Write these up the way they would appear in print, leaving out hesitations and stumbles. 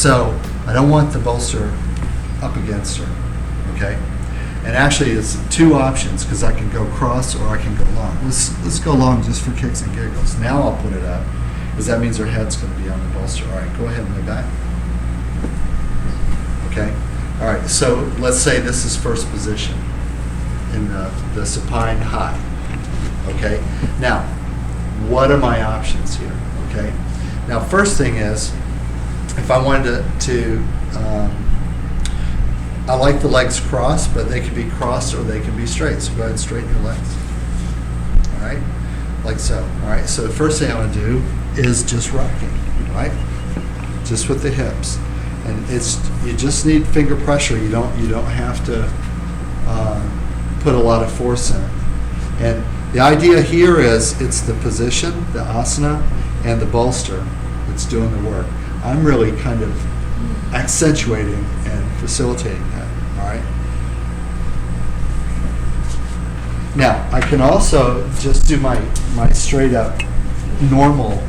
So I don't want the bolster up against her, okay? And actually it's two options because I can go cross or I can go long. Let's go long just for kicks and giggles. Now I'll put it up because that means her head's going to be on the bolster. All right, go ahead and lay back. Okay? All right, so let's say this is first position in the supine high. Okay? Now, what are my options here? Okay? Now, first thing is, if I wanted to I like the legs crossed, but they can be crossed or they can be straight. So go ahead and straighten your legs. All right? Like so. All right? So the first thing I want to do is just rocking, right? Just with the hips. And you just need finger pressure. You don't have to put a lot of force in it. And the idea here is it's the position, the asana, and the bolster that's doing the work. I'm really kind of accentuating and facilitating that, all right? Now, I can also just do my straight up normal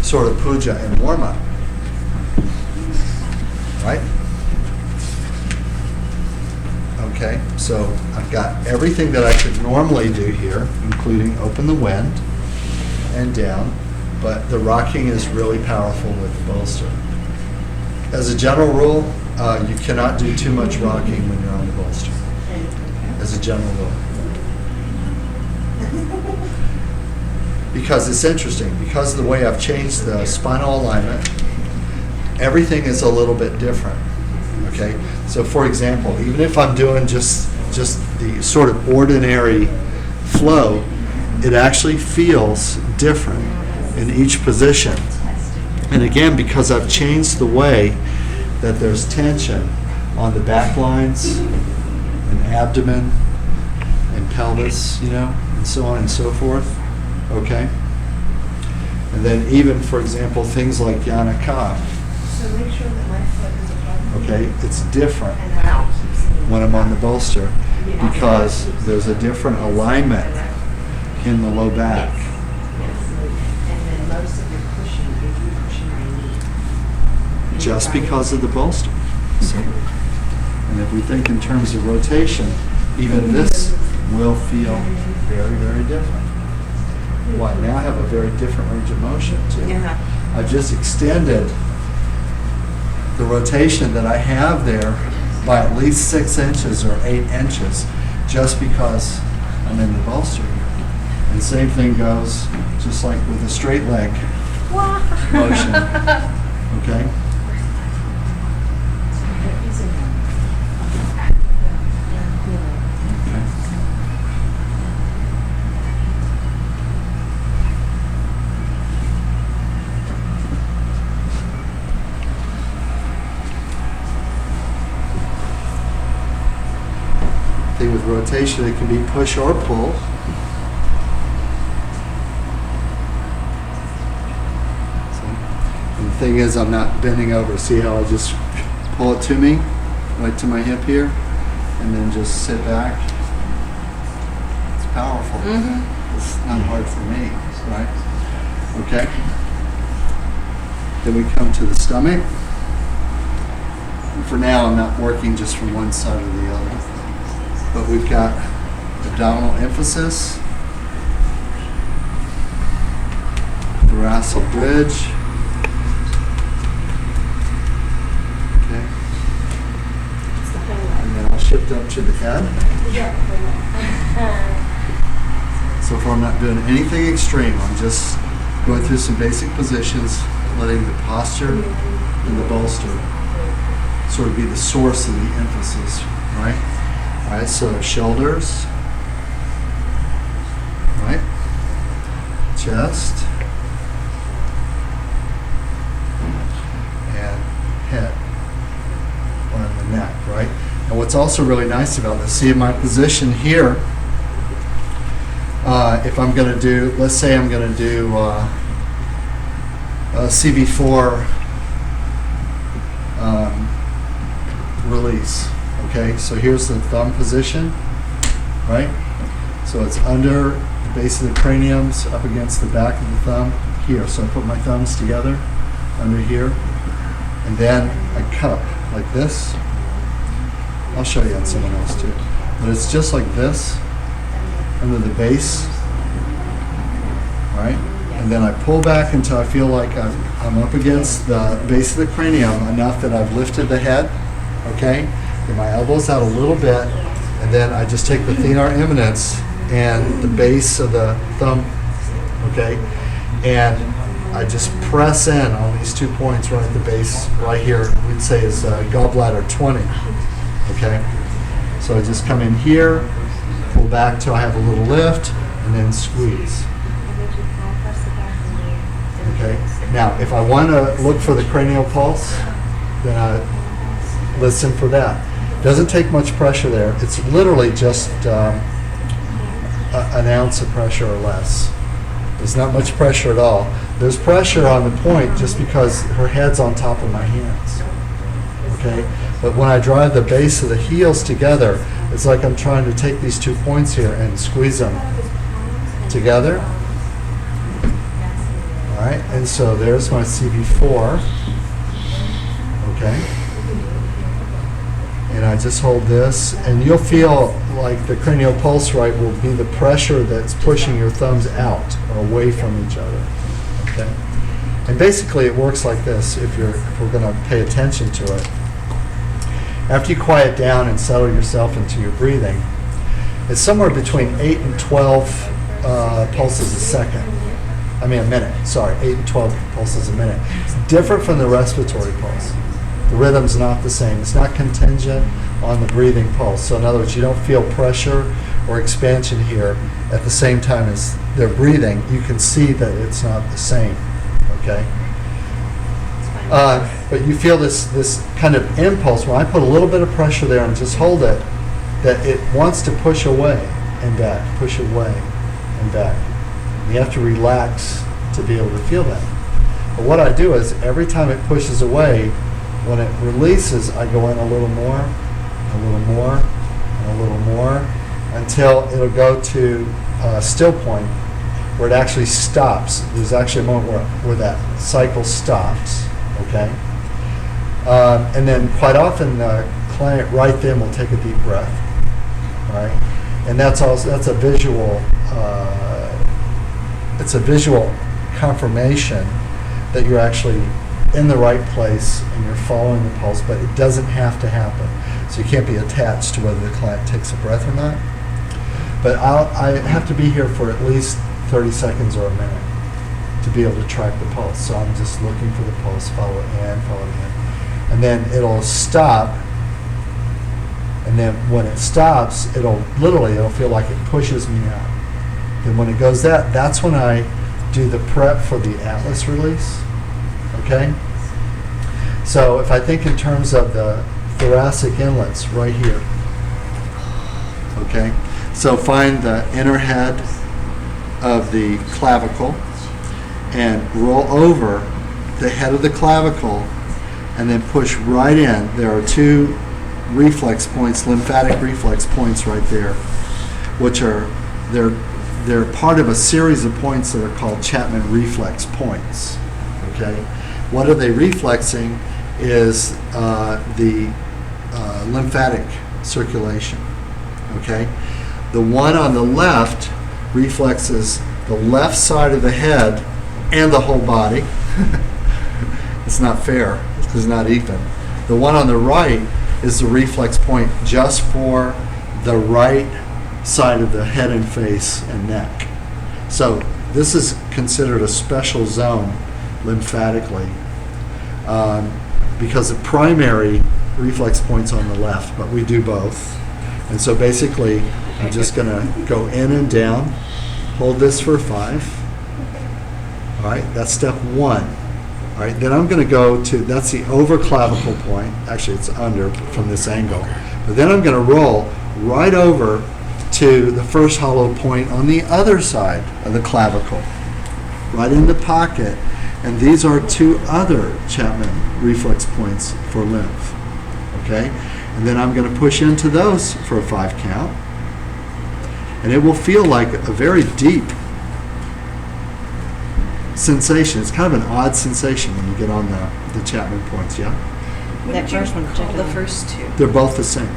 sort of puja and warm up, right? Okay, so I've got everything that I could normally do here, including open the wind and down, but the rocking is really powerful with the bolster. As a general rule, you cannot do too much rocking when you're on the bolster, as a general rule. Because it's interesting, because of the way I've changed the spinal alignment, everything is a little bit different, okay? So for example, even if I'm doing just the sort of ordinary flow, it actually feels different in each position. And again, because I've changed the way that there's tension on the back lines and abdomen and pelvis, and so on and so forth, okay? And then even, for example, things like Yanaka, So make sure that my foot is above. okay, it's different And out. when I'm on the bolster because there's a different alignment in the low back. And then most of your pushing, if you're pushing my knee. Just because of the bolster. See? And if we think in terms of rotation, even this will feel very, very different. Why? Now I have a very different range of motion too. Yeah. I've just extended the rotation that I have there by at least 6 inches or 8 inches just because I'm in the bolster here. And same thing goes just like with a straight leg motion. Okay? With rotation, it can be push or pull. And the thing is, I'm not bending over. See how I just pull it to me, right to my hip here, and then just sit back. It's powerful. It's not hard for me, right? Okay. Then we come to the stomach. And for now, I'm not working just from one side or the other. But we've got abdominal emphasis, thoracic bridge, okay, and then I'll shift up to the head. So far I'm not doing anything extreme, I'm just going through some basic positions, letting the posture and the bolster sort of be the source of the emphasis, right? All right, so shoulders, right, chest, and head, or the neck, right? And what's also really nice about this, see in my position here, if I'm going to do, let's say I'm going to do a CV4 release. Okay, so here's the thumb position, right? So it's under the base of the craniums, up against the back of the thumb here. So I put my thumbs together under here, And then I cup like this. I'll show you on someone else too. But it's just like this under the base. All right? And then I pull back until I feel like I'm up against the base of the cranium enough that I've lifted the head. Okay? Get my elbows out a little bit. And then I just take the thenar eminence and the base of the thumb. Okay? And I just press in on these 2 points right at the base, right here, we'd say is gallbladder 20. Okay? So I just come in here, pull back till I have a little lift, and then squeeze. Okay? Now, if I want to look for the cranial pulse, then I listen for that. Doesn't take much pressure there. It's literally just an ounce of pressure or less. There's not much pressure at all. There's pressure on the point just because her head's on top of my hands. Okay? But when I drive the base of the heels together, it's like I'm trying to take these 2 points here and squeeze them together. All right? And so there's my CV4. Okay? And I just hold this, and you'll feel like the cranial pulse rate will be the pressure that's pushing your thumbs out or away from each other. Okay? And basically it works like this if we're going to pay attention to it. After you quiet down and settle yourself into your breathing, it's somewhere between 8 and 12 pulses a second. I mean a minute, sorry, 8 and 12 pulses a minute. It's different from the respiratory pulse. The rhythm's not the same. It's not contingent on the breathing pulse. So in other words, you don't feel pressure or expansion here at the same time as they're breathing. You can see that it's not the same. Okay? But you feel this kind of impulse. When I put a little bit of pressure there and just hold it, that it wants to push away and back, push away and back. You have to relax to be able to feel that. But what I do is every time it pushes away, when it releases, I go in a little more, a little more, and a little more, until it'll go to a still point where it actually stops. There's actually a moment where that cycle stops, okay? And then quite often the client right then will take a deep breath, right? And that's a visual, it's a visual confirmation that you're actually in the right place and you're following the pulse, but it doesn't have to happen. So you can't be attached to whether the client takes a breath or not. But I have to be here for at least 30 seconds or a minute to be able to track the pulse. So I'm just looking for the pulse, follow it in, follow it in. And then it'll stop. And then when it stops, it'll feel like it pushes me out. Then when it goes that's when I do the prep for the atlas release. Okay? So if I think in terms of the thoracic inlets right here. Okay? So find the inner head of the clavicle and roll over the head of the clavicle and then push right in. There are 2 reflex points, lymphatic reflex points right there, which are they're part of a series of points that are called Chapman reflex points. Okay? What are they reflexing is the lymphatic circulation. Okay? The one on the left reflexes the left side of the head and the whole body. It's not fair. It's not even. The one on the right is the reflex point just for the right side of the head and face and neck. So this is considered a special zone lymphatically because the primary reflex point's on the left, but we do both. And so basically I'm just going to go in and down, hold this for 5. All right, that's step 1. All right, then I'm going to go to, that's the overclavicle point. Actually, it's under from this angle. But then I'm going to roll right over to the first hollow point on the other side of the clavicle, right in the pocket. And these are 2 other Chapman reflex points for lymph. Okay? And then I'm going to push into those for a 5 count. And it will feel like a very deep sensation. It's kind of an odd sensation when you get on the Chapman points, yeah? That first one Call the particularly. first two. They're both the same.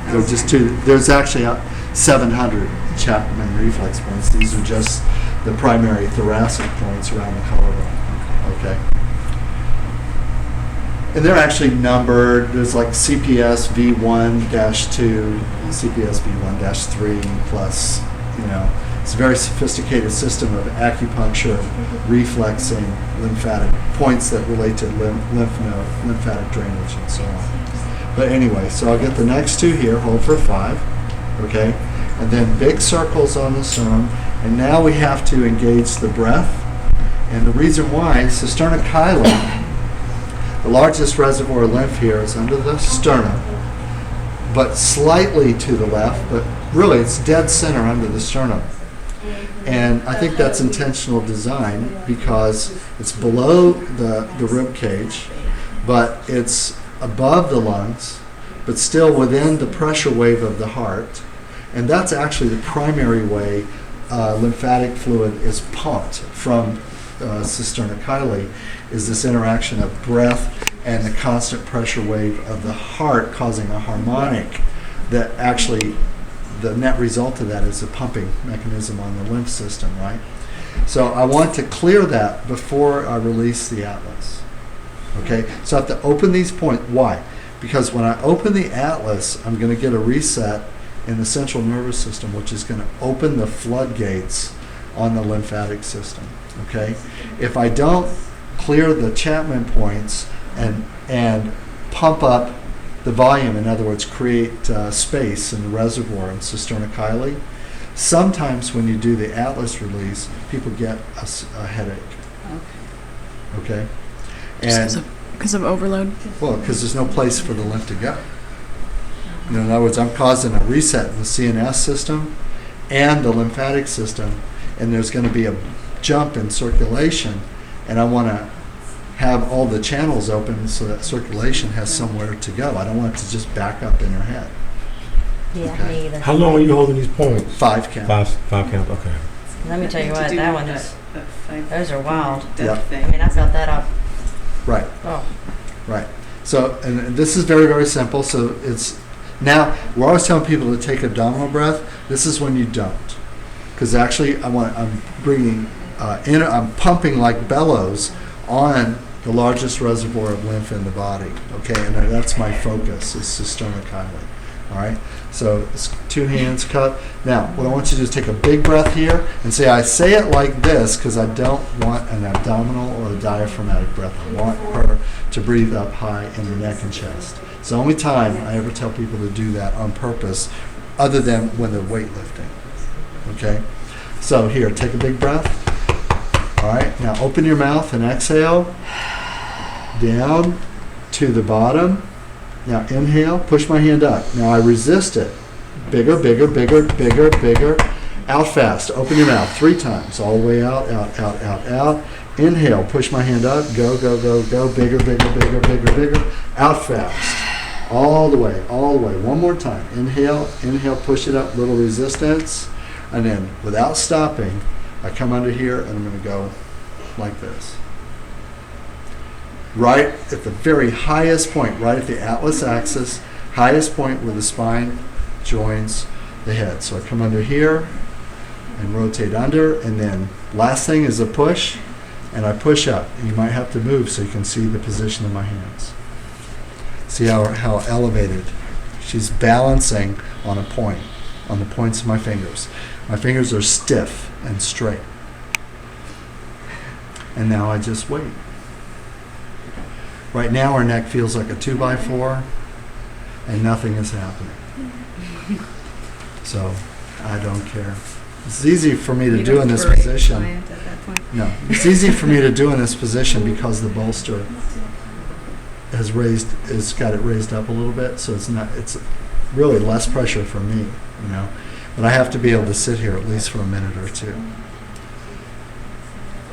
They're just two. There's actually 700 Chapman reflex points. These are just the primary thoracic points around the collarbone. Okay. And they're actually numbered. There's like CPS V1-2, CPS V1-3 plus, it's a very sophisticated system of acupuncture, reflexing, lymphatic points that relate to lymph node, lymphatic drainage, and so on. But anyway, so I'll get the next two here, hold for 5, okay? And then big circles on the sternum. And now we have to engage the breath. And the reason why, sternocleidomastoid, the largest reservoir of lymph here is under the sternum, but slightly to the left, but really it's dead center under the sternum. And I think that's intentional design because it's below the rib cage, but it's above the lungs, but still within the pressure wave of the heart. And that's actually the primary way lymphatic fluid is pumped from sternocleidomastoid, is this interaction of breath and the constant pressure wave of the heart causing a harmonic that actually the net result of that is a pumping mechanism on the lymph system, right? So I want to clear that before I release the atlas. Okay, so I have to open these points. Why? Because when I open the atlas, I'm going to get a reset in the central nervous system, which is going to open the floodgates on the lymphatic system. Okay, if I don't clear the Chapman points and pump up the volume, in other words, create space in the reservoir in sternocleidomastoid, sometimes when you do the atlas release, people get a headache. Okay. And Because of overload? well, because there's no place for the lymph to go. In other words, I'm causing a reset in the CNS system and the lymphatic system, and there's going to be a jump in circulation, and I want to have all the channels open so that circulation has somewhere to go. I don't want it to just back up in your head. Yeah, Okay. me either. How long are you holding these points? 5 count. Five count. Okay. Let me tell you what, that one is, those are wild. Yeah. I mean, I felt that up. Right. Oh, Right. So, and this is very, very simple. So it's, now, we're always telling people to take abdominal breath. This is when you don't. Because actually, I'm bringing, I'm pumping like bellows on the largest reservoir of lymph in the body. Okay, and that's my focus, is sternocleidomastoid. All right, so it's 2 hands cut. Now, what I want you to do is take a big breath here and say, I say it like this because I don't want an abdominal or a diaphragmatic breath. I want her to breathe up high in the neck and chest. It's the only time I ever tell people to do that on purpose, other than when they're weightlifting. Okay, so here, take a big breath. All right, now open your mouth and exhale down to the bottom. Now inhale, push my hand up. Now I resist it. Bigger, bigger, bigger, bigger, bigger. Out fast. Open your mouth 3 times. All the way out, out, out, out, out. Inhale, push my hand up. Go, go, go, go. Bigger, bigger, bigger, bigger, bigger. Out fast. All the way, all the way. One more time. Inhale, inhale, push it up. Little resistance. And then without stopping, I come under here and I'm going to go like this. Right at the very highest point, right at the atlas axis, highest point where the spine joins the head. So I come under here and rotate under, and then last thing is a push, and I push up. And you might have to move so you can see the position of my hands. See how elevated. She's balancing on a point, on the points of my fingers. My fingers are stiff and straight. And now I just wait. Right now our neck feels like a 2x4 and nothing is happening. So I don't care. It's easy for me to do in this position. No, it's easy for me to do in this position because the bolster has got it raised up a little bit, so it's really less pressure for me, But I have to be able to sit here at least for a minute or two.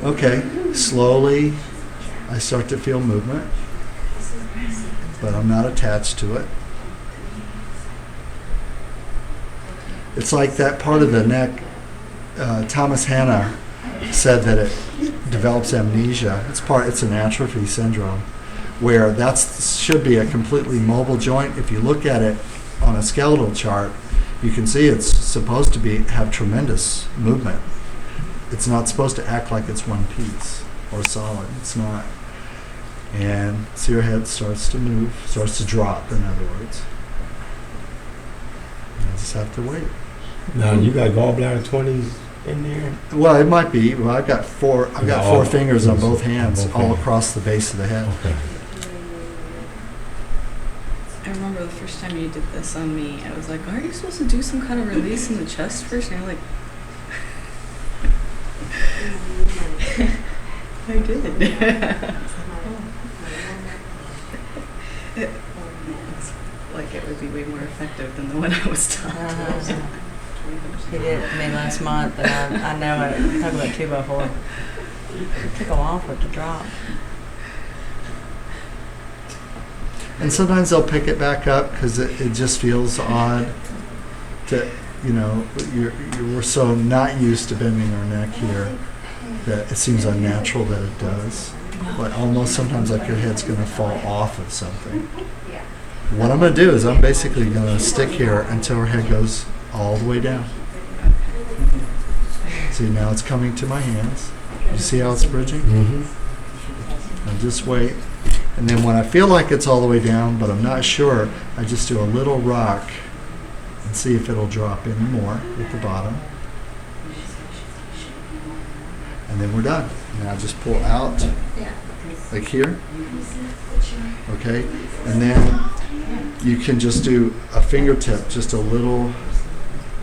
Okay, slowly I start to feel movement, but I'm not attached to it. It's like that part of the neck, Thomas Hanna said that it develops amnesia. It's an atrophy syndrome, where should be a completely mobile joint. If you look at it on a skeletal chart, you can see it's supposed to have tremendous movement. It's not supposed to act like it's one piece or solid. It's not. And see, your head starts to move, starts to drop, in other words. You just have to wait. Now, you got gallbladder 20s in there? Well, it might be. Well, I've got four fingers on both hands, both all hands. across the base of the head. Okay. I remember the first time you did this on me, I was like, aren't you supposed to do some kind of release in the chest first? And you're like, I did. It's like it would be way more effective than the one I was taught. He did it to me last month, and I know it. Talk about 2x4. It took a while for it to drop. And sometimes they'll pick it back up because it just feels odd to, we're so not used to bending our neck here that it seems unnatural that it does. But almost sometimes like your head's going to fall off of something. What I'm going to do is I'm basically going to stick here until her head goes all the way down. See, now it's coming to my hands. You see how it's bridging? Mm-hmm. I'll just wait. And then when I feel like it's all the way down, but I'm not sure, I just do a little rock and see if it'll drop any more at the bottom. And then we're done. Now just pull out, like here. Okay? And then you can just do a fingertip, just a little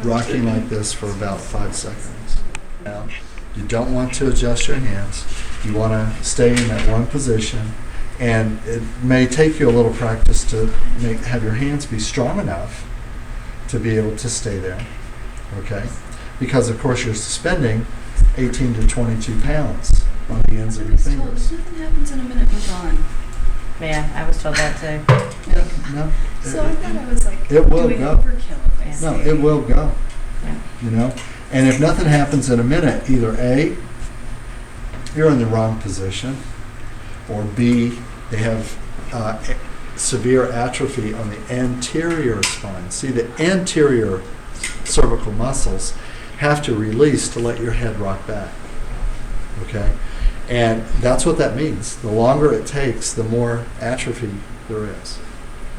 rocking like this for about 5 seconds. Now, you don't want to adjust your hands. You want to stay in that one position. And it may take you a little practice to have your hands be strong enough to be able to stay there, okay? Because of course you're suspending 18 to 22 pounds on the ends of your fingers. Nothing happens in a minute, goes on. Yeah, I was told that too. No, So I thought I was like it will doing go. overkill if I No, stayed. it will go. Yeah. And if nothing happens in a minute, either A, you're in the wrong position, or B, they have severe atrophy on the anterior spine. See, the anterior cervical muscles have to release to let your head rock back. Okay? And that's what that means. The longer it takes, the more atrophy there is.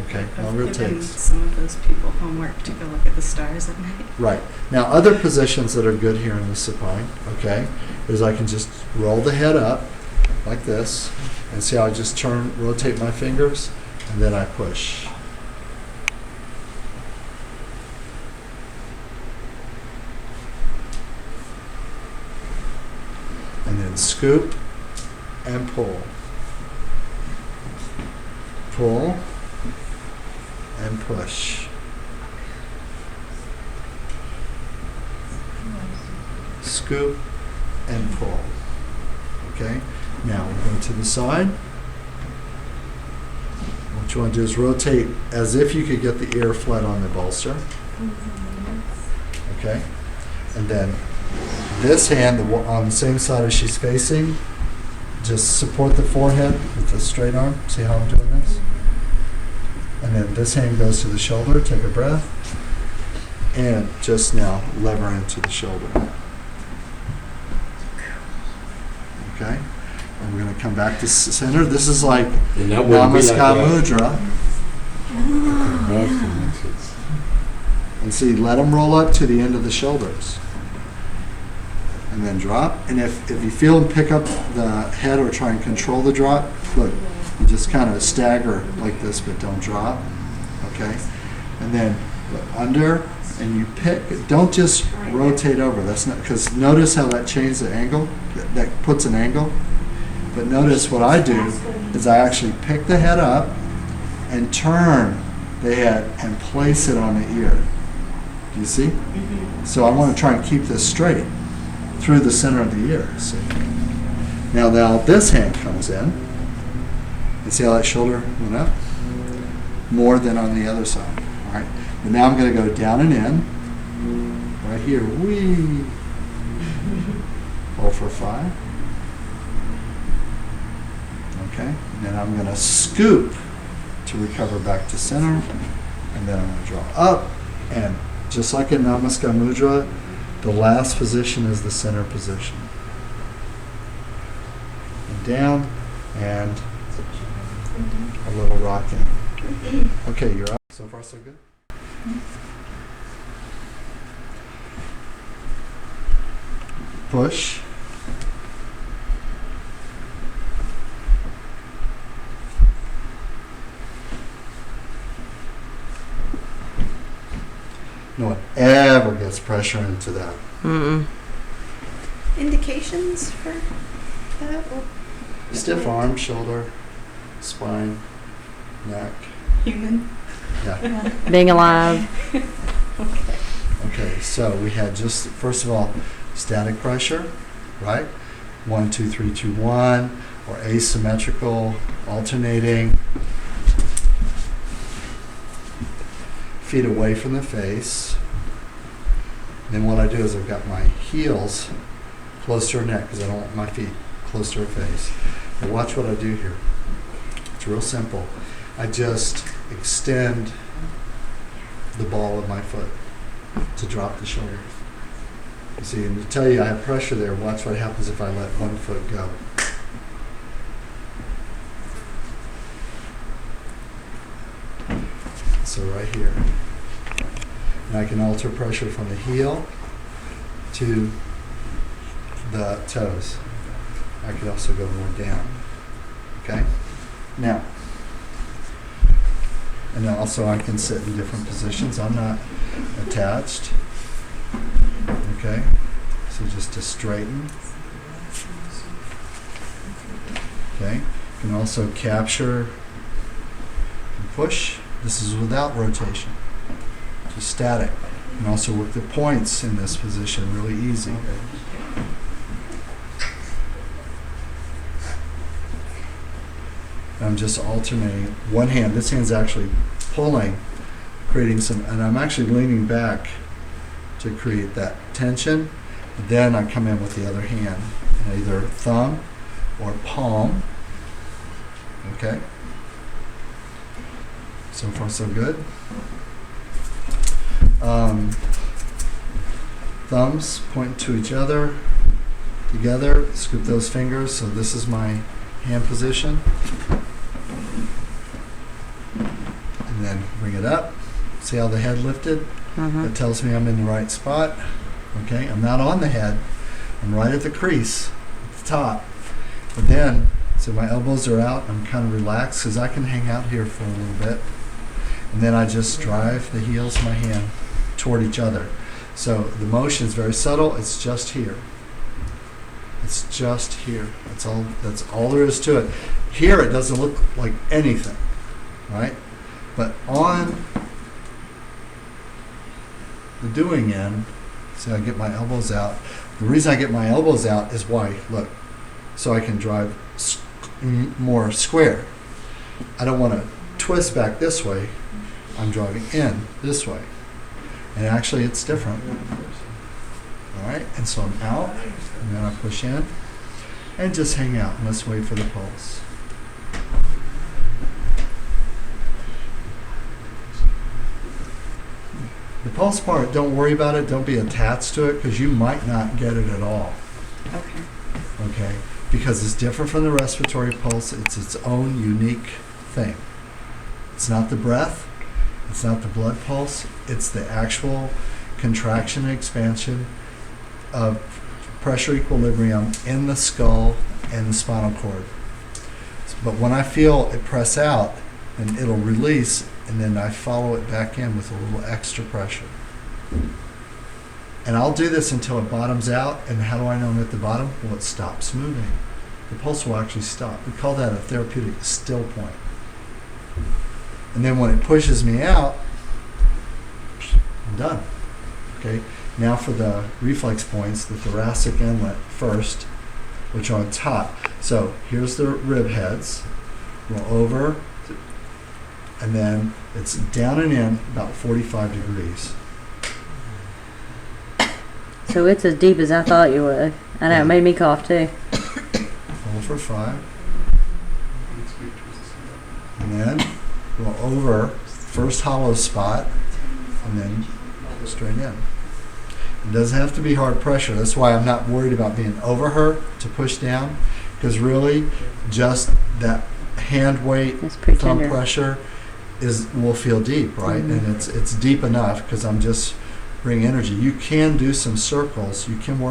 Okay? The longer it I've given takes. some of those people homework to go look at the stars at night. Right. Now, other positions that are good here in the supine, okay, is I can just roll the head up like this, and see how I just rotate my fingers, and then I push. And then scoop and pull. Pull and push. Scoop and pull. Okay? Now we're going to the side. What you want to do is rotate as if you could get the ear flat on the bolster. Okay? And then this hand on the same side as she's facing, just support the forehead with the straight arm. See how I'm doing this? And then this hand goes to the shoulder. Take a breath. And just now lever into the shoulder. Okay? And we're going to come back to center. This is like And that wouldn't be like Namaskar that. Mudra. And see, let them roll up to the end of the shoulders. And then drop. And if you feel them pick up the head or try and control the drop, look, you just kind of stagger like this, but don't drop. Okay? And then look under, and you pick. Don't just rotate over. That's not, because notice how that changes the angle. That puts an angle. But notice what I do is I actually pick the head up and turn the head and place it on the ear. Do you see? Mm-hmm. So I want to try and keep this straight through the center of the ear. See? Now this hand comes in. And see how that shoulder went up? More than on the other side. All right. And now I'm going to go down and in. Right here. Whee. Hold for 5. Okay, and then I'm going to scoop to recover back to center, and then I'm going to draw up, and just like in Namaskar Mudra, the last position is the center position. And down, and a little rocking. Okay, you're up. So far, so good? Push. No one ever gets pressure into that. Mm-mm. Indications for that? Or Stiff arm, shoulder, spine, neck. Human. Yeah. Being alive. Okay, so we had just, first of all, static pressure, right? 1, 2, 3, 2, 1, or asymmetrical, alternating. Feet away from the face. Then what I do is I've got my heels close to her neck because I don't want my feet close to her face. Now watch what I do here. It's real simple. I just extend the ball of my foot to drop the shoulder. You see, and to tell you I have pressure there, watch what happens if I let one foot go. So right here. And I can alter pressure from the heel to the toes. I could also go more down. Okay? Now, and then also I can sit in different positions. I'm not attached. Okay? So just to straighten. Okay? You can also capture and push. This is without rotation. Just static. You can also work the points in this position really easy. I'm just alternating one hand. This hand's actually pulling, creating some, and I'm actually leaning back to create that tension. Then I come in with the other hand, and either thumb or palm. Okay? So far, so good. Thumbs point to each other, together, scoop those fingers. So this is my hand position. And then bring it up. See how the head lifted? That tells me I'm in the right spot. Okay, I'm not on the head. I'm right at the crease, at the top. But then, so my elbows are out. I'm kind of relaxed because I can hang out here for a little bit. And then I just drive the heels of my hand toward each other. So the motion is very subtle. It's just here. It's just here. That's all there is to it. Here it doesn't look like anything, right? But on the doing end, see, I get my elbows out. The reason I get my elbows out is why, look, so I can drive more square. I don't want to twist back this way. I'm driving in this way. And actually it's different. All right, and so I'm out, and then I push in, and just hang out, and let's wait for the pulse. The pulse part, don't worry about it, don't be attached to it, because you might not get it at all. Okay. Okay? Because it's different from the respiratory pulse, it's its own unique thing. It's not the breath, it's not the blood pulse, it's the actual contraction and expansion of pressure equilibrium in the skull and the spinal cord. But when I feel it press out, then it'll release, and then I follow it back in with a little extra pressure. And I'll do this until it bottoms out, and how do I know I'm at the bottom? Well, it stops moving. The pulse will actually stop. We call that a therapeutic still point. And then when it pushes me out, I'm done. Okay? Now for the reflex points, the thoracic inlet first, which are on top. So here's the rib heads. Roll over, and then it's down and in about 45 degrees. So it's as deep as I thought you would. I know, it made me cough too. Hold for 5. then go over first hollow spot, and then go straight in. It doesn't have to be hard pressure. That's why I'm not worried about being over her to push down, because really just that hand weight, That's pretty thumb tender. pressure will feel deep, right? Mhm. And it's deep enough because I'm just bringing energy. You can do some circles. You can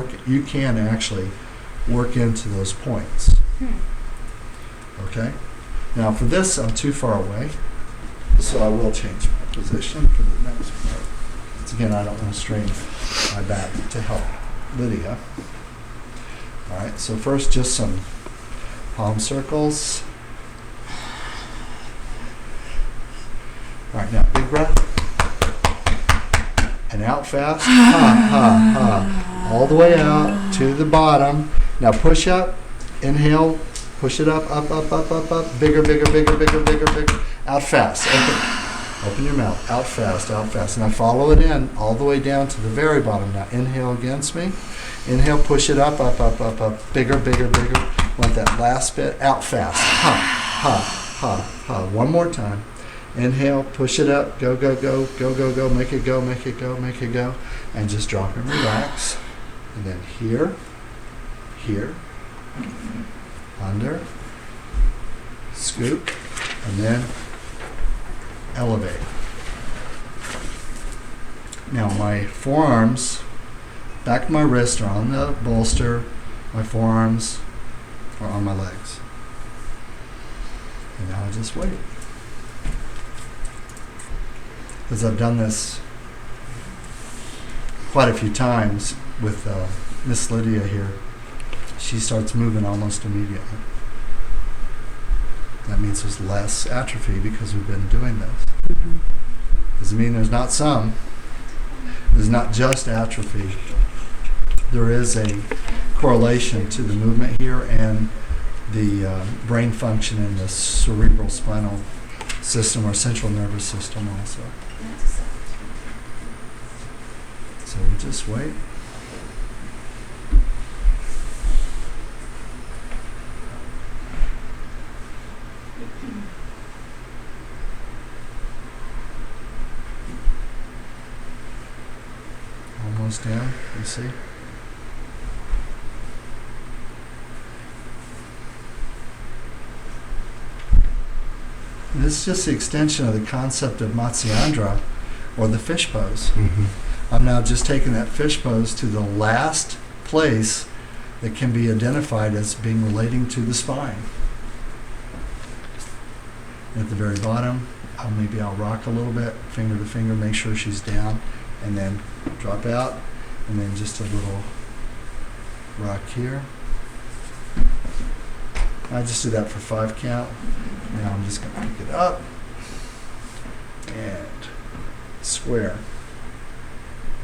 actually work into those points. Okay? Now for this, I'm too far away, so I will change my position for the next part. Once again, I don't want to strain my back to help Lydia. All right, so first just some palm circles. All right, now big breath. And out fast. Ha, ha, ha. All the way out to the bottom. Now push up. Inhale. Push it up, up, up, up, up, up. Bigger, bigger, bigger, bigger, bigger, bigger. Out fast. Open your mouth. Out fast, out fast. Now follow it in all the way down to the very bottom. Now inhale against me. Inhale, push it up, up, up, up, up. Bigger, bigger, bigger. Want that last bit. Out fast. Ha, ha, ha, ha. One more time. Inhale, push it up. Go, go, go, go, go, go. Make it go, make it go, make it go. And just drop and relax. And then here, here, under, scoop, and then elevate. Now my forearms, back of my wrist are on the bolster, my forearms are on my legs. And now I just wait. Because I've done this quite a few times with Miss Lydia here. She starts moving almost immediately. That means there's less atrophy because we've been doing this. Doesn't mean there's not some. There's not just atrophy. There is a correlation to the movement here and the brain function in the cerebral spinal system or central nervous system also. So we just wait. Almost down, you see? And this is just the extension of the concept of Matsyandra, or the fish pose. I'm now just taking that fish pose to the last place that can be identified as being relating to the spine. And at the very bottom, maybe I'll rock a little bit, finger to finger, make sure she's down, and then drop out, and then just a little rock here. I just did that for 5 count. Now I'm just going to pick it up and square.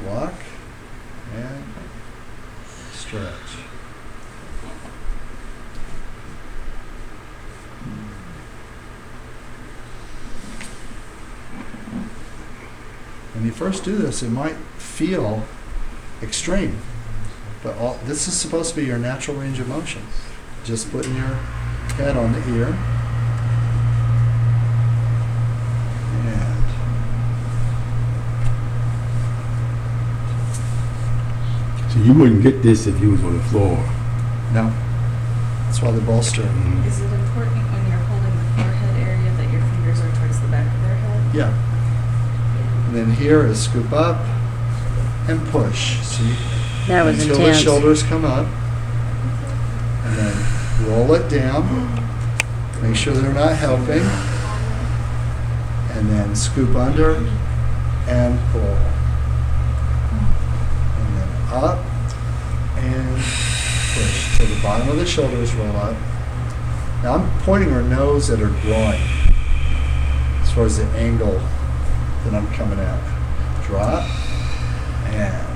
Lock and stretch. When you first do this, it might feel extreme, but this is supposed to be your natural range of motion. Just putting your head on the ear. So you wouldn't get this if you was on the floor. No. That's why the bolster. Is it important when you're holding the forehead area that your fingers are towards the back of their head? Yeah. And then here is scoop up and push. See? That was Until intense. the shoulders come up. And then roll it down. Make sure they're not helping. And then scoop under and pull. And then up and push till the bottom of the shoulders roll up. Now I'm pointing her nose at her groin as far as the angle that I'm coming at. Drop and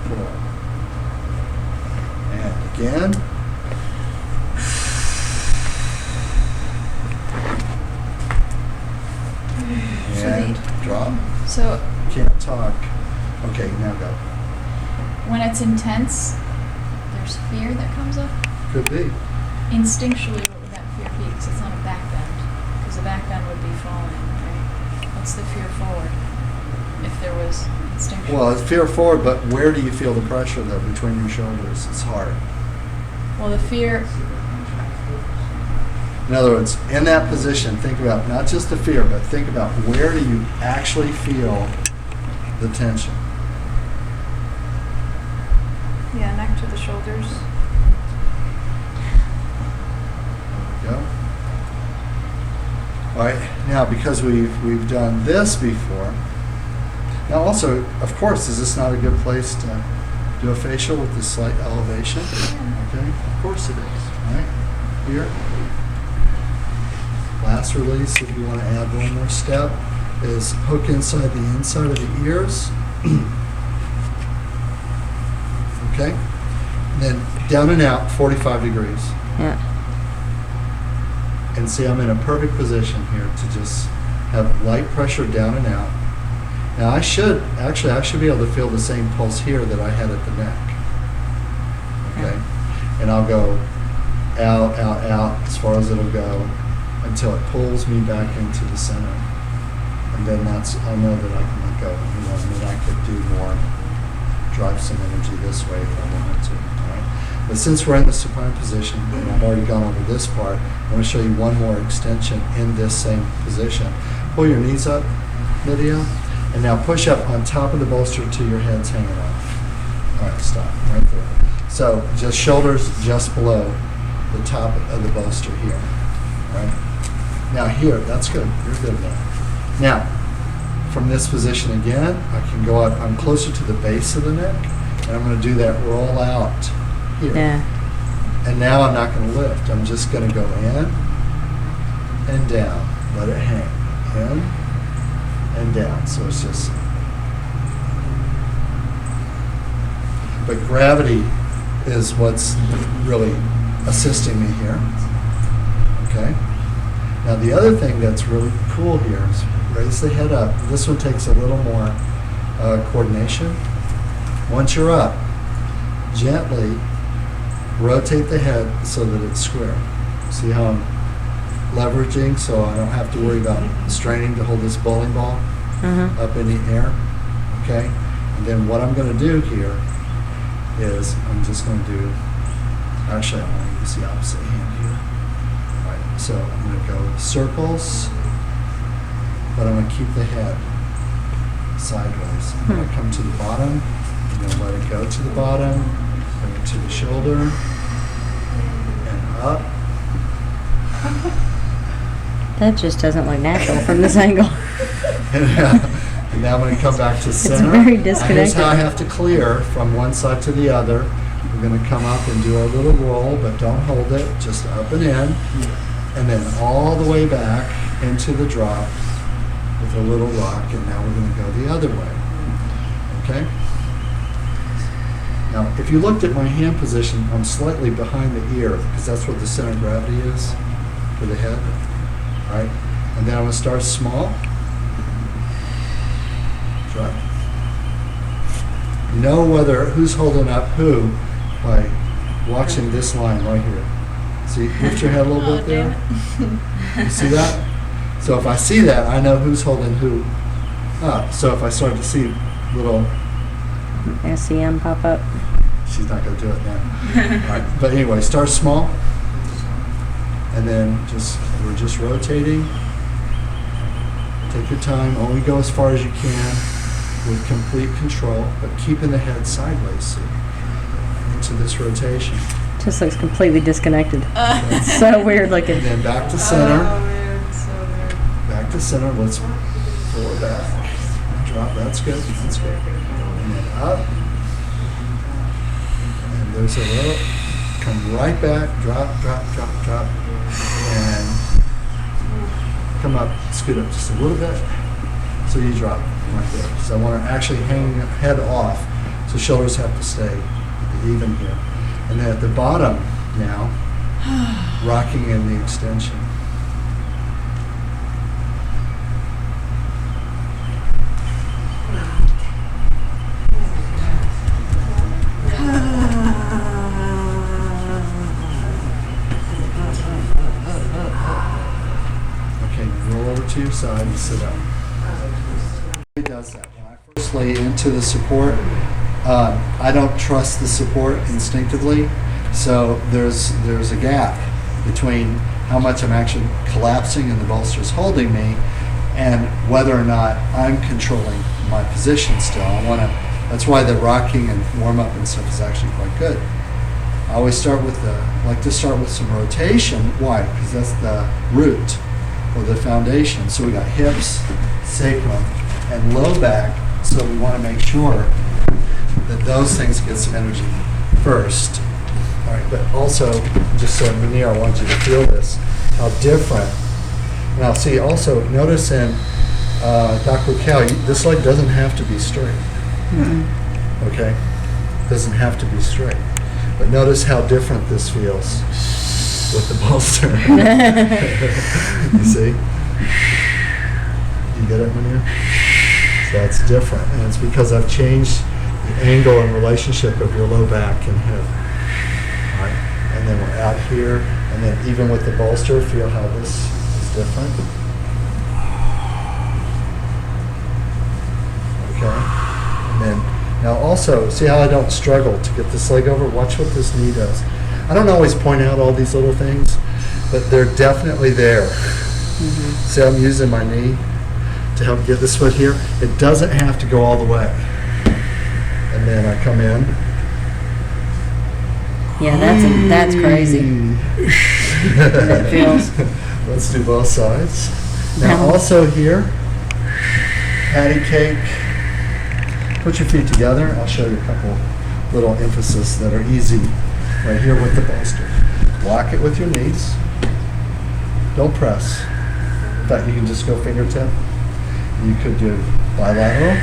pull. And again. And drop. So Can't talk. Okay, now go. when it's intense, there's fear that comes up. Could be. Instinctually, what would that fear be? Because it's not a back bend. Because the back bend would be falling, right? What's the fear forward? If there was extinction. Well, it's fear forward, but where do you feel the pressure though between your shoulders? It's hard. Well, the fear. In other words, in that position, think about not just the fear, but think about where do you actually feel the tension. Yeah, neck to the shoulders. There we go. All right. Now, because we've done this before. Now, also, of course, is this not a good place to do a facial with this slight elevation? Okay. Of course it is. All right. Here. Last release, if you want to add one more step, is hook inside of the ears. Okay? And then down and out, 45 degrees. Yeah. And see, I'm in a perfect position here to just have light pressure down and out. Now I should be able to feel the same pulse here that I had at the neck. Okay? And I'll go out, out, out as far as it'll go until it pulls me back into the center. And then I'll know that I can let go. And then I could do more, drive some energy this way if I wanted to. All right? But since we're in the supine position, and I've already gone over this part, I'm going to show you one more extension in this same position. Pull your knees up, Lydia, and now push up on top of the bolster till your head's hanging off. All right, stop right there. So just shoulders just below the top of the bolster here. All right? Now here, that's good. You're good now. Now, from this position again, I can go out. I'm closer to the base of the neck, and I'm going to do that roll out here. Yeah. And now I'm not going to lift. I'm just going to go in and down. Let it hang. In and down. So it's just... But gravity is what's really assisting me here. Okay? Now the other thing that's really cool here is raise the head up. This one takes a little more coordination. Once you're up, gently rotate the head so that it's square. See how I'm leveraging so I don't have to worry about straining to hold this bowling ball up in the air. Okay? And then what I'm going to do here is I'm just going to do, actually I want to use the opposite hand here. So I'm going to go circles, but I'm going to keep the head sideways. I'm going to come to the bottom, I'm going to let it go to the bottom, bring it to the shoulder, and up. That just doesn't look natural from this angle. And now I'm going to come back to center. very Now here's disconnected. how I have to clear from one side to the other. We're going to come up and do our little roll, but don't hold it, just up and in. And then all the way back into the drop with a little rock, and now we're going to go the other way. Okay? Now, if you looked at my hand position, I'm slightly behind the ear because that's where the center of gravity is for the head. All right? And then I'm going to start small. Drop. You know who's holding up who by watching this line right here. See, lift your head a little bit there. You see that? So if I see that, I know who's holding who up. So if I start to see little... SEM pop up. She's not going to do it now. All right. But anyway, start small. And then we're just rotating. Take your time. Only go as far as you can with complete control, but keeping the head sideways, see, into this rotation. Just looks completely disconnected. So weird looking. And then back to center. Oh man, it's so weird. Back to center. Let's pull it back. Drop. That's good. That's good. And then up. And there's a little. Come right back. Drop, drop, drop, drop. And come up. Scoot up just a little bit. So you drop right there. So I want to actually hang your head off. So shoulders have to stay even here. And then at the bottom now, rocking in the extension. Okay, Sit up. It does that. When I first lay into the support, I don't trust the support instinctively, so there's a gap between how much I'm actually collapsing and the bolster's holding me, and whether or not I'm controlling my position still. That's why the rocking and warm up and stuff is actually quite good. I always like to start with some rotation. Why? Because that's the root or the foundation. So we got hips, sacrum, and low back. So we want to make sure that those things get some energy first. All right, but also, just so Munir, I want you to feel this, how different. Now, see, also notice in Dr. Cal, this leg doesn't have to be straight. Okay, doesn't have to be straight. But notice how different this feels with the bolster. You see? You get it, Munir? So that's different, and it's because I've changed the angle and relationship of your low back and hip. All right, and then we're out here, and then even with the bolster, feel how this is different. Okay, and then now also, see how I don't struggle to get this leg over? Watch what this knee does. I don't always point out all these little things, but they're definitely there. See, I'm using my knee to help get this foot here. It doesn't have to go all the way. And then I come in. Yeah, that's crazy. That feels. Let's do both sides. Now also here, patty cake. Put your feet together. I'll show you a couple little emphasis that are easy right here with the bolster. Block it with your knees. Don't press. In fact, you can just go fingertip. You could do bilateral.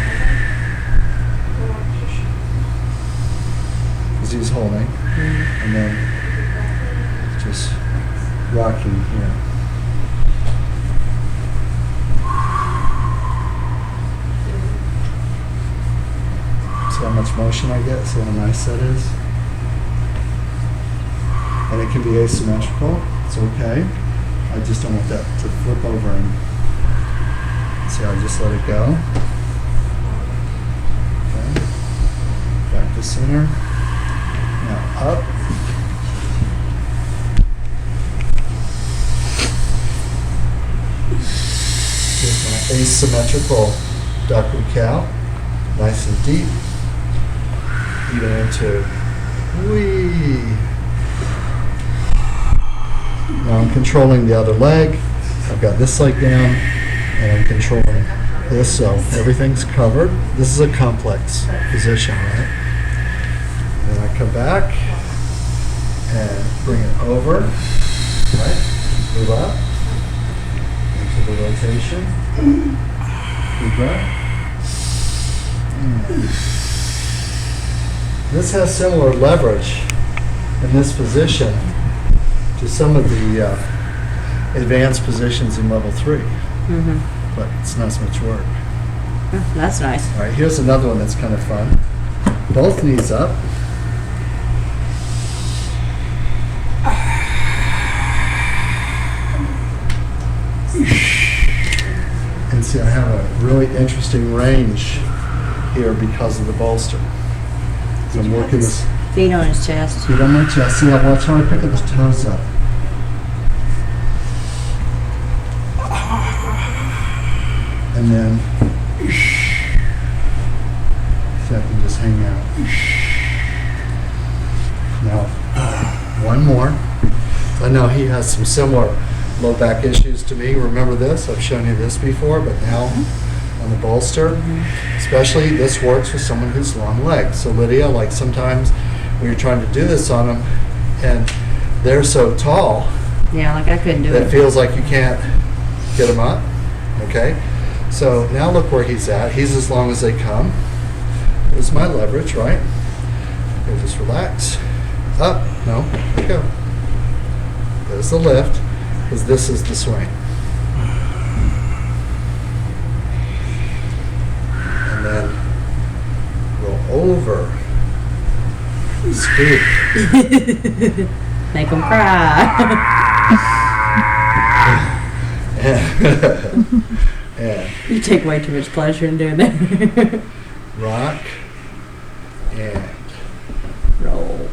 Because he's holding. And then just rocking here. See how much motion I get? See how nice that is? And it can be asymmetrical. It's okay. I just don't want that to flip over and see, I just let it go. Okay. Back to center. Now up. Here's my asymmetrical duckling cow. Nice and deep. Even into wee. Now I'm controlling the other leg. I've got this leg down, and I'm controlling this, so everything's covered. This is a complex position, right? And then I come back and bring it over, right? Move up into the rotation. Deep breath. This has similar leverage in this position to some of the advanced positions in level 3. But it's not as much work. That's nice. All right, here's another one that's kind of fun. Both knees up. And see, I have a really interesting range here because of the bolster. So I'm working this. Feet on his chest. Feet on my chest. See, watch how I pick up his toes up. And then, so I can just hang out. Now, one more. I know he has some similar low back issues to me. Remember this? I've shown you this before, but now on the bolster, especially this works with someone who's long legs. So Lydia, like sometimes when you're trying to do this on them and they're so tall, Yeah, like I couldn't do that it. feels like you can't get them up. Okay? So now look where he's at. He's as long as they come. There's my leverage, right? Okay, just relax. Up. No. There you go. There's the lift, because this is the swing. And then roll over. Scoop. Make them cry. and You take way too much pleasure in doing that. rock, and Roll.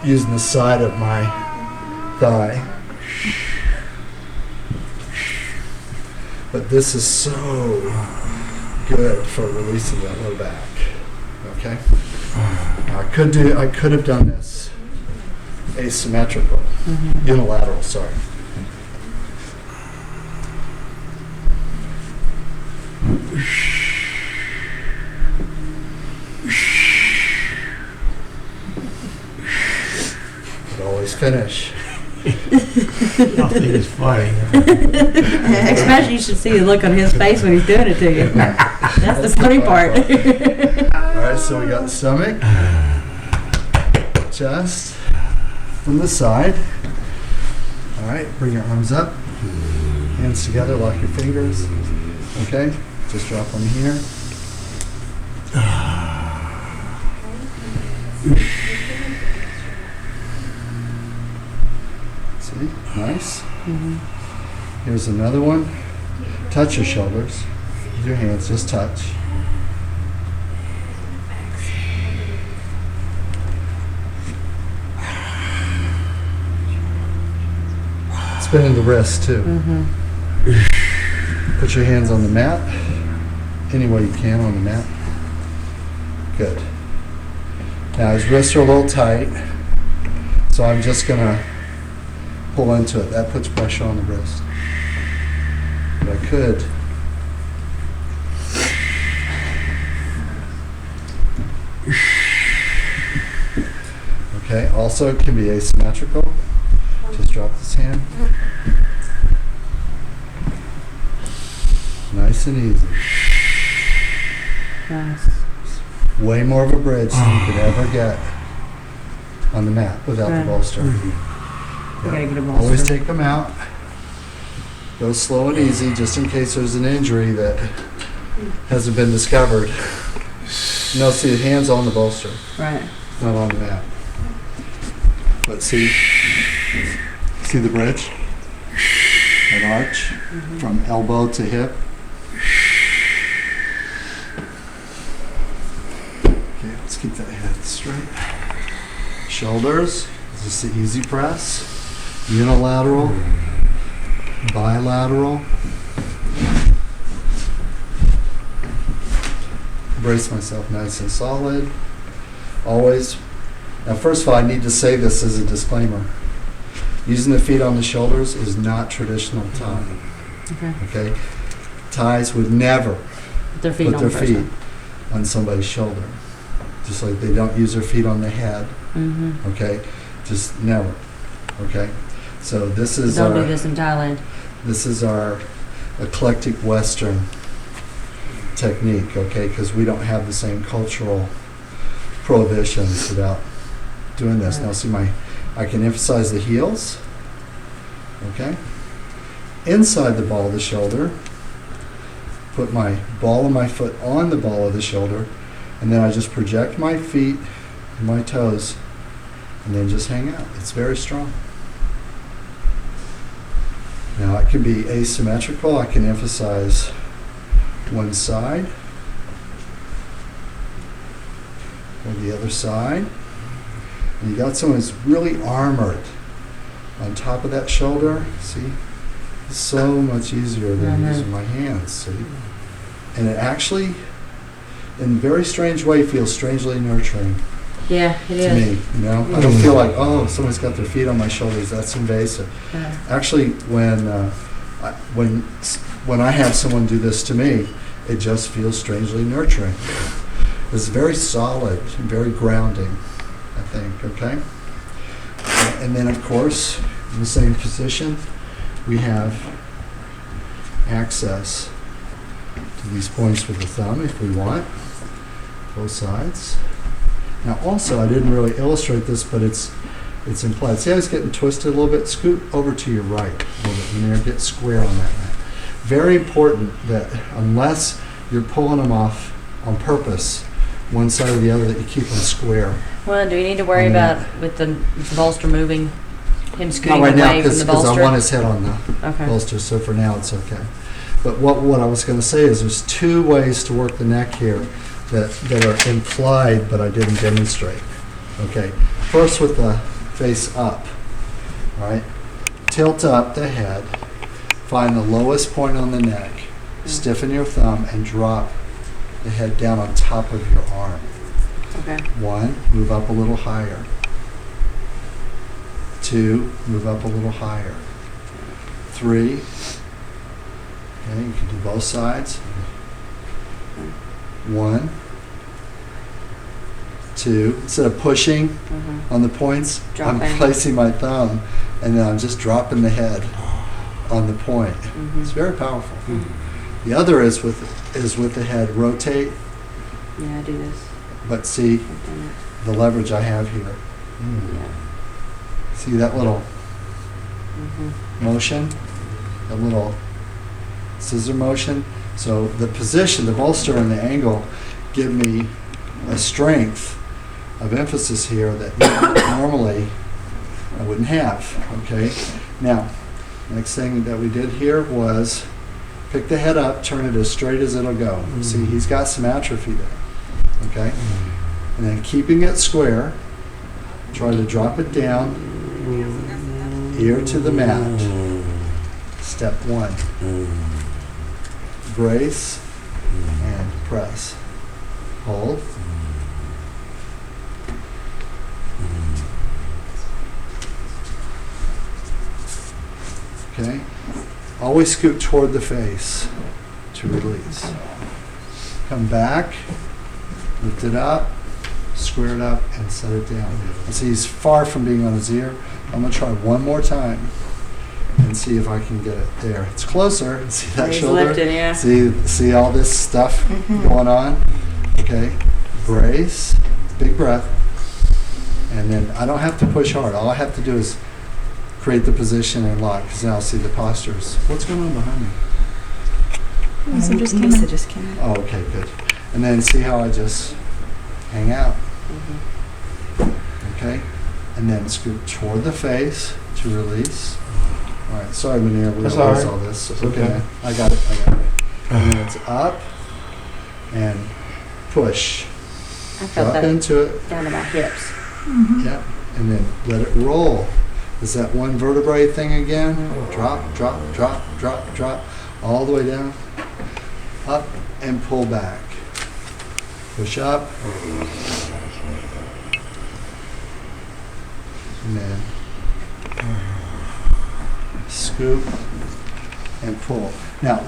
using the side of my thigh. But this is so good for releasing that low back. Okay? I could have done this asymmetrical, unilateral, sorry. But always finish. I think it's funny. Especially you should see the look on his face when he's doing it to you. That's the funny part. All right, so we got the stomach, chest, from the side. All right, bring your arms up, hands together, lock your fingers. Okay, just drop them here. See, nice. Here's another one. Touch your shoulders with your hands, just touch. Spinning the wrist too. Put your hands on the mat, any way you can on the mat. Good. Now his wrists are a little tight, so I'm just gonna pull into it. That puts pressure on the wrist. But I could okay, also it can be asymmetrical. Just drop this hand. Nice and easy. Nice. Way more of a bridge than you could ever get on the mat without the Right. bolster. You gotta get a bolster. Always take them out. Go slow and easy, just in case there's an injury that hasn't been discovered. No, see, the hand's on the bolster, Right. not on the mat. But see the bridge? An arch from elbow to hip. Okay, let's keep that head straight. Shoulders, this is the easy press. Unilateral, bilateral. Brace myself nice and solid. Always. Now, first of all, I need to say this as a disclaimer. Using the feet on the shoulders is not traditional Thai. Okay. Okay? Thais would never Put their feet put on their the feet on somebody's shoulder. Just like they don't use their feet on the head. Okay? Just never. Okay? So this is Don't do our this in Thailand. this is our eclectic Western technique, okay? Because we don't have the same cultural prohibitions about doing this. Now see I can emphasize the heels, okay? Inside the ball of the shoulder, put my ball of my foot on the ball of the shoulder, and then I just project my feet and my toes, and then just hang out. It's very strong. Now it can be asymmetrical. I can emphasize one side or the other side. And you got someone who's really armored on top of that shoulder. See? It's so much easier than using my hands. See? And it actually, in a very strange way, feels strangely nurturing Yeah, it to is. me. You know, I don't feel like, oh, someone's got their feet on my shoulders. That's invasive. Yeah. Actually, when I have someone do this to me, it just feels strangely nurturing. It's very solid and very grounding, I think. Okay. And then, of course, in the same position, we have access to these points with the thumb if we want, both sides. Now also, I didn't really illustrate this, but it's implied. See how it's getting twisted a little bit? Scoot over to your right a little bit, and there, get square on that mat. Very important that unless you're pulling them off on purpose, one side or the other, that you keep them square. Well, do we need to worry about with the bolster moving, him Not scooting right now, away from the because I bolster? want his head on the Okay. bolster, so for now it's okay. But what I was going to say is there's two ways to work the neck here that are implied, but I didn't demonstrate. Okay, first with the face up, all right? Tilt up the head, find the lowest point on the neck, stiffen your thumb, and drop the head down on top of your arm. Okay. 1, move up a little higher. 2, move up a little higher. 3, okay, you can do both sides. 1, 2, instead of pushing on the points, I'm Dropping. placing my thumb and then I'm just dropping the head on the point. It's very powerful. The other is with the head rotate, Yeah, I do this. but see I've done it. the leverage I have here. Yeah. See that little Mm-hmm. motion, that little scissor motion. So the position, the bolster and the angle give me a strength of emphasis here that normally I wouldn't have. Okay. Now, next thing that we did here was pick the head up, turn it as straight as it'll go. See, he's got some atrophy there. Okay. And then keeping it square, try to drop it down, ear to the mat. Step 1. Brace and press. Hold. Okay. Always scoot toward the face to release. Come back, lift it up, square it up, and set it down. And see, he's far from being on his ear. I'm going to try one more time and see if I can get it there. It's closer. See that He's shoulder? lifted, yeah. See all this stuff going on? Okay. Brace, big breath, and then I don't have to push hard. All I have to do is create the position and lock, because now I'll see the postures. What's going on behind me? Some just came in. Just came in. Oh, okay, good. And then see how I just hang out. Okay? And then scoot toward the face to release. All right, sorry, Munir, we That's realize all all right. this. It's Okay, okay. man. I got it. And then it's up and push. I felt Drop that into it. down to my hips. Yep. And then let it roll. Is that one vertebrae thing again? Drop, drop, drop, drop, drop. All the way down. Up and pull back. Push up. And then scoop and pull. Now,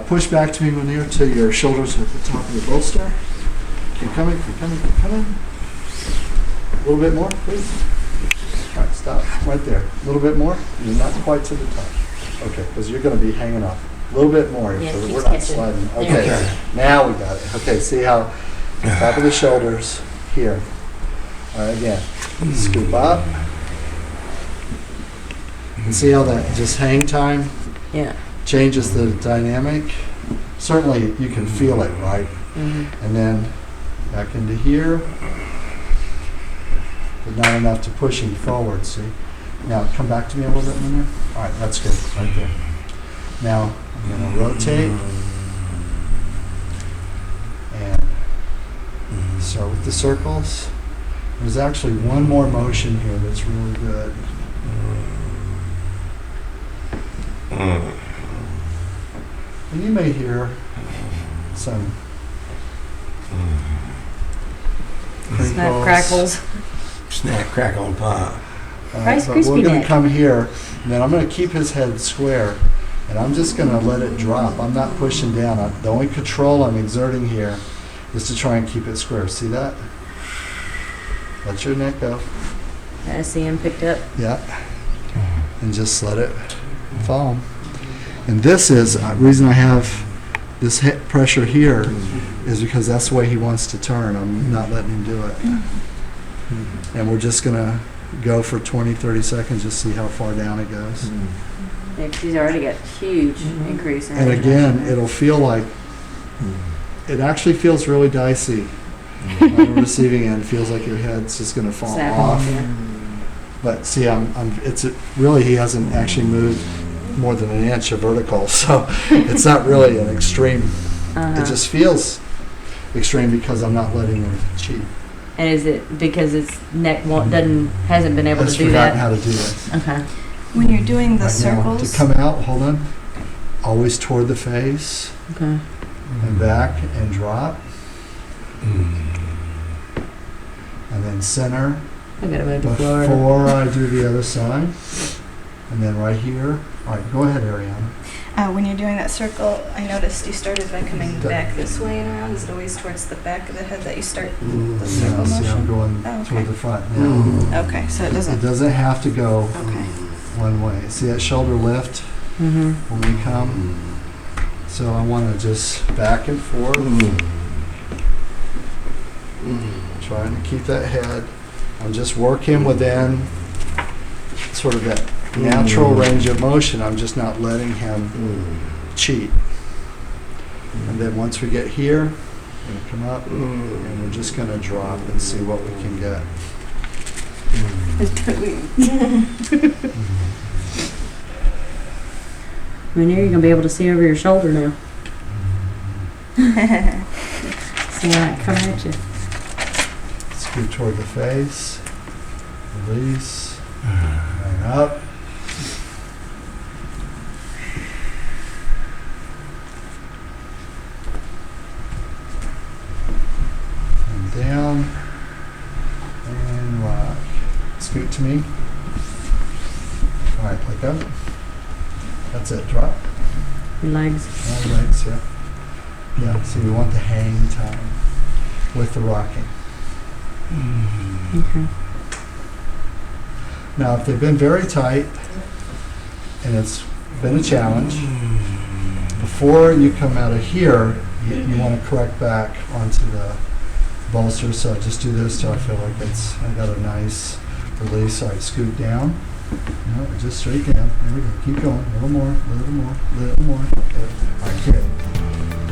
push back to me, Munir, to your shoulders at the top of the bolster. Keep coming, keep coming, keep coming. A little bit more, please. All right, stop right there. A little bit more. You're not quite to the top. Okay, because you're going to be hanging off. A little bit more, Yeah, so that keep we're not catching. sliding. There Okay, we go. now we got it. Okay, see how top of the shoulders here. All right, again. Scoop up. And see how that just hang time Yeah. changes the dynamic? Certainly you can feel it, right? And then back into here, but not enough to push him forward, see? Now come back to me a little bit, Munir. All right, that's good, right there. Now I'm going to rotate and start with the circles. There's actually one more motion here that's really good. And you may hear some Snap crackles. Snap, crackle, and pop. Rice but Krispie we're going neck. to come here, and then I'm going to keep his head square, and I'm just going to let it drop. I'm not pushing down. The only control I'm exerting here is to try and keep it square. See that? Let your neck go. I see him picked up. Yeah. And just let it fall. And this is, the reason I have this hip pressure here is because that's the way he wants to turn. I'm not letting him do it. And we're just going to go for 20, 30 seconds, just see how far down it goes. Yeah, 'cause he's already got huge increase in And range of again, motion. it'll feel like, it actually feels really dicey. On the receiving end, it feels like your head's just going to fall Snap off. off, yeah. But see, it's really, he hasn't actually moved more than an inch of vertical, so it's not really an extreme. Uh-huh. It just feels extreme because I'm not letting him cheat. And is it because its neck hasn't been able Has to do forgotten that? how to do this. Okay. When you're doing the Right now, circles, to come out, hold on, always toward the face Okay. and back and drop, and then center I gotta move to Florida. before I do the other side, and then right here. All right, go ahead, Ariana. when you're doing that circle, I noticed you started by coming That- back this way and around. Is it always towards the back of the head that you start the No, circle see, I'm motion? going Oh, okay. toward the front now. Okay, so it It doesn't. doesn't have to go Okay. one way. See that shoulder lift Mm-hmm. when we come? So I want to just back and forth, trying to keep that head. I'm just working within sort of that natural range of motion. I'm just not letting him cheat. And then once we get here, we're going to come up and we're just going to drop and see what we can get. I mean, you're gonna be able to see over your shoulder now. See how it come at you. Scoot toward the face, release, and up. And down, and rock. Scoot to me. All right, let go. That's it, drop. Your legs. All legs, yeah. Yeah, so we want the hang time with the rocking. Okay. Now, if they've been very tight and it's been a challenge, before you come out of here, you want to correct back onto the bolster. So I just do this till I feel like I got a nice release. All right, scoot down. No, just straight down. There we go. Keep going. A little more, a little more, a little more. Good. All right, good.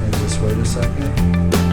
And just wait a second.